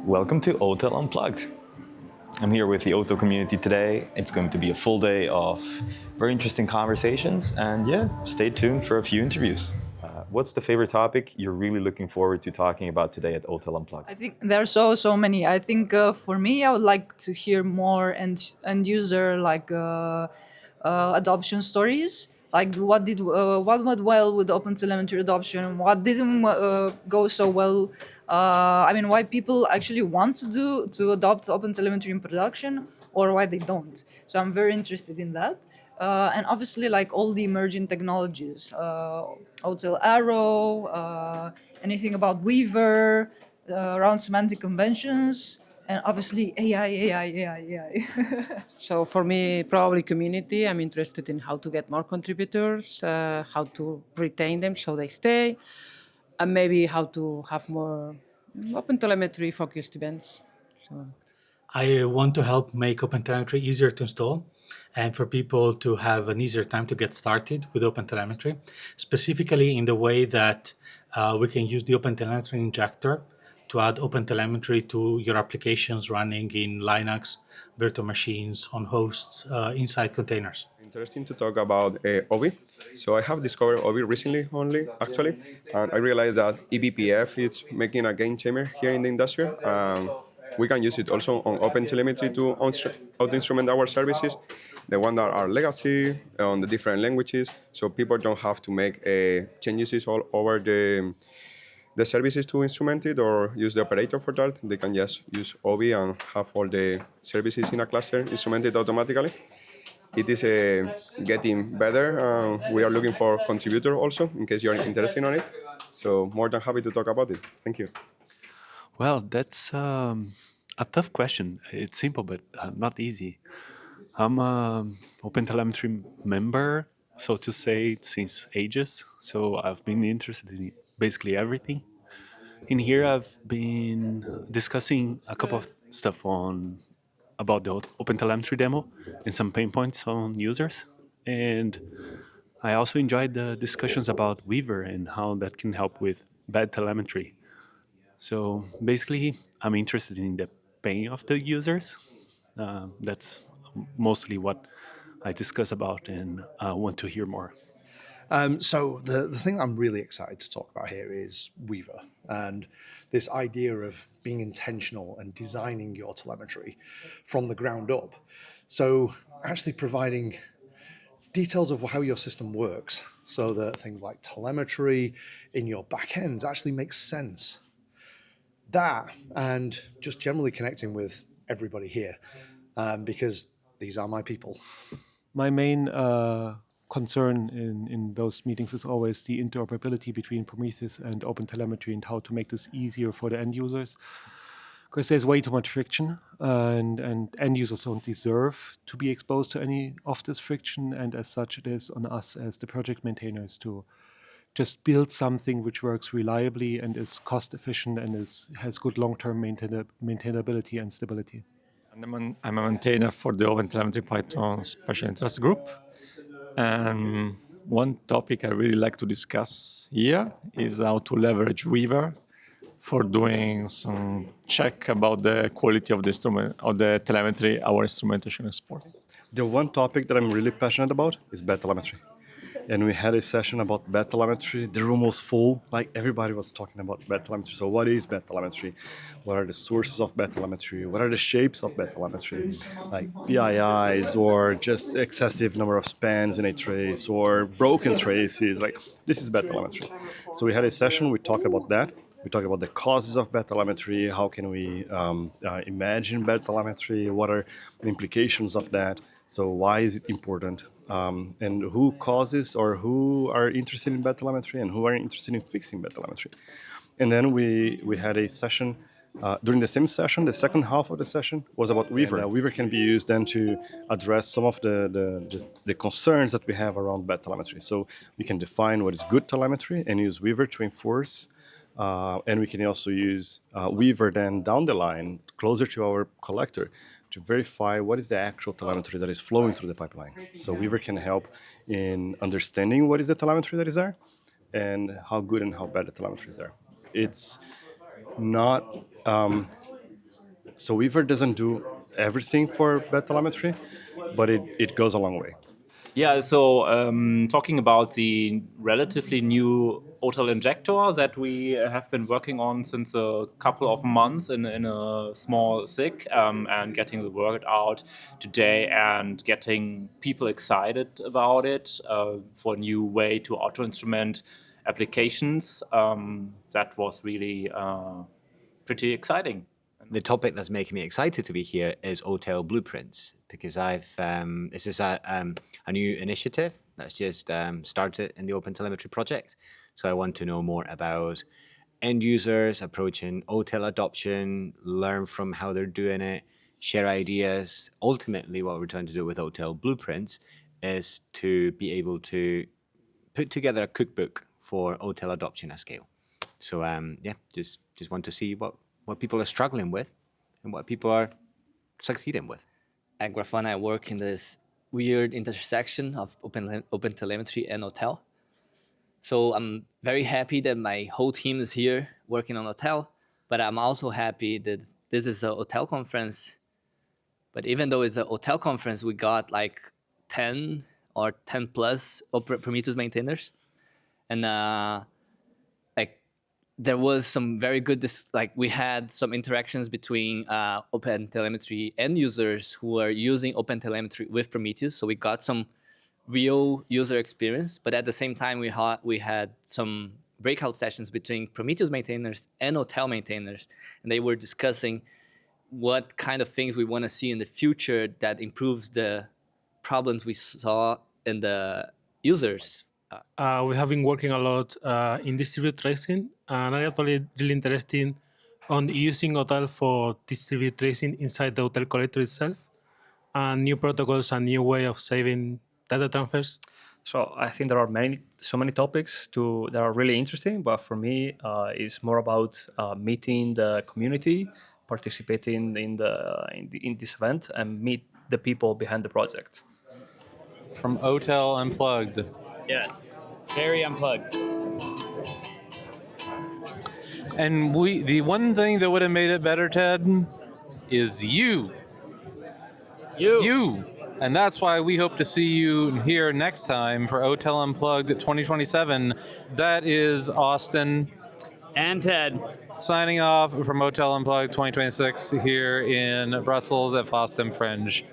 Welcome to OTel Unplugged. I'm here with the OTel community today. It's going to be a full day of very interesting conversations, and yeah, stay tuned for a few interviews. What's the favorite topic you're really looking forward to talking about today at OTel Unplugged? I think there's so many. I think for me, I would like to hear more end user adoption stories. Like what went well with OpenTelemetry adoption? What didn't go so well? Why people actually want to adopt OpenTelemetry in production, or why they don't. So I'm very interested in that. And obviously, like all the emerging technologies, OTel Arrow, anything about Weaver, around semantic conventions, and obviously AI. So for me, probably community. I'm interested in how to get more contributors, how to retain them so they stay, and maybe how to have more open telemetry focused events. So. I want to help make OpenTelemetry easier to install and for people to have an easier time to get started with OpenTelemetry, specifically in the way that we can use the OpenTelemetry injector to add OpenTelemetry to your applications running in Linux, virtual machines, on hosts, inside containers. Interesting to talk about OBI. So I have discovered OBI recently only, actually, and I realized that eBPF is making a game changer here in the industry. We can use it also on OpenTelemetry to out-instrument our services, the ones that are legacy on the different languages, so people don't have to make changes all over the services to instrument it or use the operator for that. They can just use OBI and have all the services in a cluster instrumented automatically. It is getting better. We are looking for contributor also, in case you're interested in it. So more than happy to talk about it. Thank you. Well, that's a tough question. It's simple, but not easy. I'm an OpenTelemetry member, so to say, since ages. So I've been interested in basically everything. In here, I've been discussing a couple of stuff about the OpenTelemetry demo and some pain points on users. And I also enjoyed the discussions about Weaver and how that can help with bad telemetry. So basically, I'm interested in the pain of the users. That's mostly what I discuss about and want to hear more. So the thing I'm really excited to talk about here is Weaver and this idea of being intentional and designing your telemetry from the ground up. So actually providing details of how your system works so that things like telemetry in your backends actually makes sense. That and just generally connecting with everybody here because these are my people. My main concern in those meetings is always the interoperability between Prometheus and OpenTelemetry and how to make this easier for the end users. Because there's way too much friction and end users don't deserve to be exposed to any of this friction. And as such, it is on us as the project maintainers to just build something which works reliably and is cost efficient and has good long-term maintainability and stability. I'm a maintainer for the OpenTelemetry Python Special Interest Group. And one topic I really like to discuss here is how to leverage Weaver for doing some check about the quality of the instrument, of the telemetry our instrumentation exports. The one topic that I'm really passionate about is bad telemetry. And we had a session about bad telemetry. The room was full, like everybody was talking about bad telemetry. So what is bad telemetry? What are the sources of bad telemetry? What are the shapes of bad telemetry? Like PIIs or just excessive number of spans in a trace or broken traces. Like this is bad telemetry. So we had a session, we talked about that. We talked about the causes of bad telemetry. How can we imagine bad telemetry? What are the implications of that? So why is it important? And who causes or who are interested in bad telemetry and who are interested in fixing bad telemetry? And then we had a session, during the same session, the second half of the session was about Weaver. And, Weaver can be used then to address some of the concerns that we have around bad telemetry. So we can define what is good telemetry and use Weaver to enforce. And we can also use Weaver then down the line, closer to our collector, to verify what is the actual telemetry that is flowing through the pipeline. So Weaver can help in understanding what is the telemetry that is there, and how good and how bad the telemetry is there. It's not so Weaver doesn't do everything for bad telemetry, but it goes a long way. Yeah, so talking about the relatively new OTel injector that we have been working on since a couple of months in a small SIG, and getting the word out today and getting people excited about it for a new way to auto-instrument applications. That was really pretty exciting. The topic that's making me excited to be here is OTel Blueprints, because this is a new initiative that's just started in the OpenTelemetry project. So I want to know more about end users approaching OTel adoption, learn from how they're doing it, share ideas. Ultimately, what we're trying to do with OTel Blueprints is to be able to put together a cookbook for OTel adoption at scale. So just want to see what people are struggling with and what people are succeeding with. At Grafana, I work in this weird intersection of OpenTelemetry and OTel. So I'm very happy that my whole team is here working on OTel, but I'm also happy that this is an OTel conference. But even though it's an OTel conference, we got like 10 or 10 plus Prometheus maintainers. And there was some very good, we had some interactions between OpenTelemetry end users who are using OpenTelemetry with Prometheus. So we got some real user experience, but at the same time, we had some breakout sessions between Prometheus maintainers and OTel maintainers. And they were discussing what kind of things we want to see in the future that improves the problems we saw in the users. We have been working a lot in distributed tracing, and I actually really interested on using OTel for distributed tracing inside the OTel collector itself, and new protocols and new way of saving data transfers. So I think there are so many topics that are really interesting, but for me, it's more about meeting the community, participating in this event, and meet the people behind the project. From OTel Unplugged. Yes, very unplugged. And the one thing that would have made it better, Ted, is you. And that's why we hope to see you here next time for OTel Unplugged 2027. That is Austin. And Ted. Signing off from OTel Unplugged 2026 here in Brussels at FOSDEM Fringe.